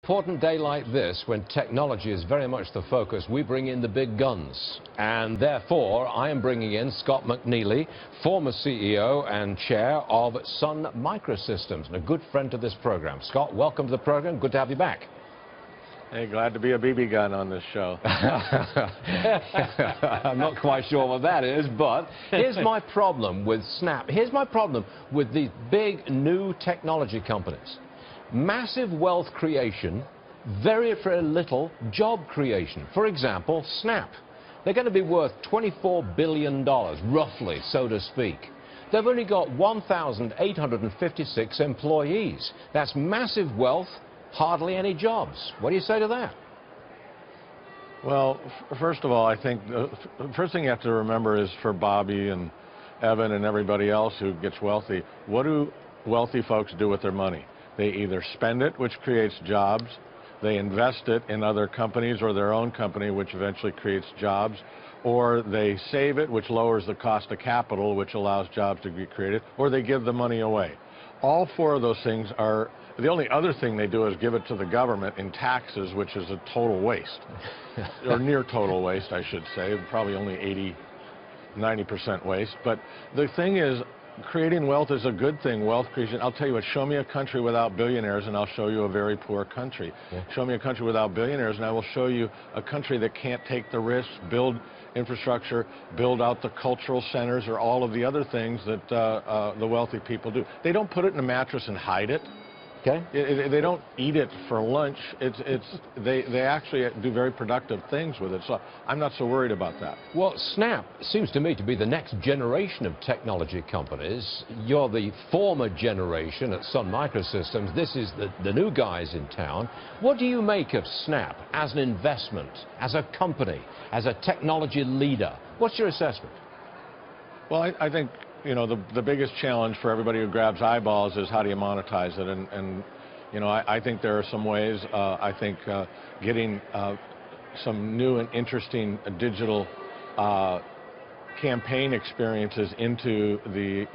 important day like this, when technology is very much the focus, we bring in the big guns. And therefore, I am bringing in Scott McNeely, former CEO and chair of Sun Microsystems, and a good friend to this program. Scott, welcome to the program. Good to have you back. Hey, glad to be a BB gun on this show. I'm not quite sure what that is, but here's my problem with Snap. Here's my problem with these big new technology companies. Massive wealth creation, very little job creation. For example, Snap. They're going to be worth $24 billion, roughly, so to speak. They've only got 1,856 employees. That's massive wealth, hardly any jobs. What do you say to that? Well, first of all, I think the first thing you have to remember is for Bobby and Evan and everybody else who gets wealthy, what do wealthy folks do with their money? They either spend it, which creates jobs, they invest it in other companies or their own company, which eventually creates jobs, or they save it, which lowers the cost of capital, which allows jobs to be created, or they give the money away. All four of those things are, the only other thing they do is give it to the government in taxes, which is a total waste, or near total waste, I should say, probably only 80–90% waste. But the thing is, creating wealth is a good thing, wealth creation. I'll tell you what, show me a country without billionaires and I'll show you a very poor country. Yeah. Show me a country without billionaires and I will show you a country that can't take the risks, build infrastructure, build out the cultural centers or all of the other things that the wealthy people do. They don't put it in a mattress and hide it. Okay. They don't eat it for lunch. They actually do very productive things with it. So I'm not so worried about that. Well, Snap seems to me to be the next generation of technology companies. You're the former generation at Sun Microsystems. This is the new guys in town. What do you make of Snap as an investment, as a company, as a technology leader? What's your assessment? Well, I think, you know, the biggest challenge for everybody who grabs eyeballs is how do you monetize it, and you know, I think there are some ways. I think getting some new and interesting digital campaign experiences into the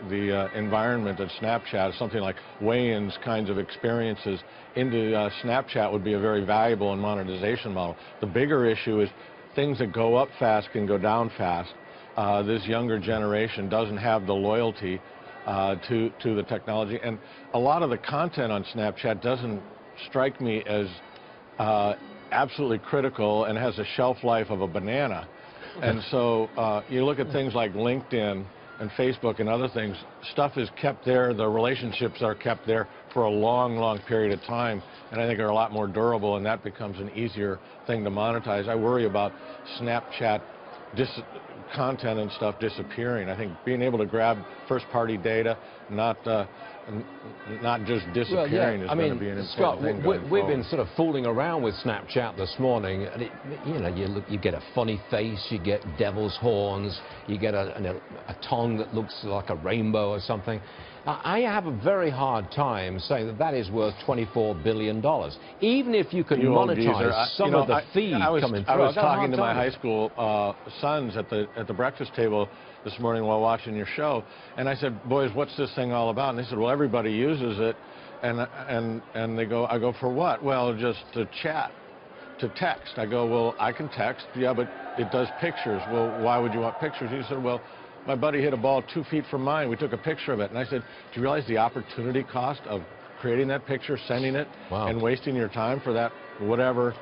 environment of Snapchat, something like weigh-ins kinds of experiences into Snapchat would be a very valuable and monetization model. The bigger issue is things that go up fast can go down fast. This younger generation doesn't have the loyalty to the technology, and a lot of the content on Snapchat doesn't strike me as absolutely critical and has a shelf life of a banana. And so you look at things like LinkedIn and Facebook and other things, stuff is kept there, the relationships are kept there for a long, long period of time, and I think are a lot more durable, and that becomes an easier thing to monetize. I worry about Snapchat content and stuff disappearing. I think being able to grab first-party data, not just disappearing, is going to be an important thing going forward. We've been sort of fooling around with Snapchat this morning, and you know, you get a funny face, you get devil's horns, you get a tongue that looks like a rainbow or something. I have a very hard time saying that that is worth $24 billion. Even if you can monetize some of the feed coming through. I was talking to my high school sons at the breakfast table this morning while watching your show, and I said, boys, what's this thing all about? And they said, well, everybody uses it, and they go, I go, for what? Well, just to chat, to text. I go, well, I can text, yeah, but it does pictures. Well, why would you want pictures? He said, well, my buddy hit a ball 2 feet from mine. We took a picture of it. And I said, do you realize the opportunity cost of creating that picture, sending it, and wasting your time for that whatever?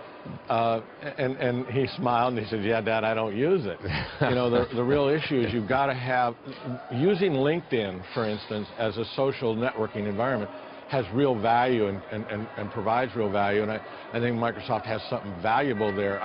And he smiled and he said, yeah, Dad, I don't use it. You know, the real issue is you've got to have, using LinkedIn, for instance, as a social networking environment, has real value and provides real value. And I think Microsoft has something valuable there.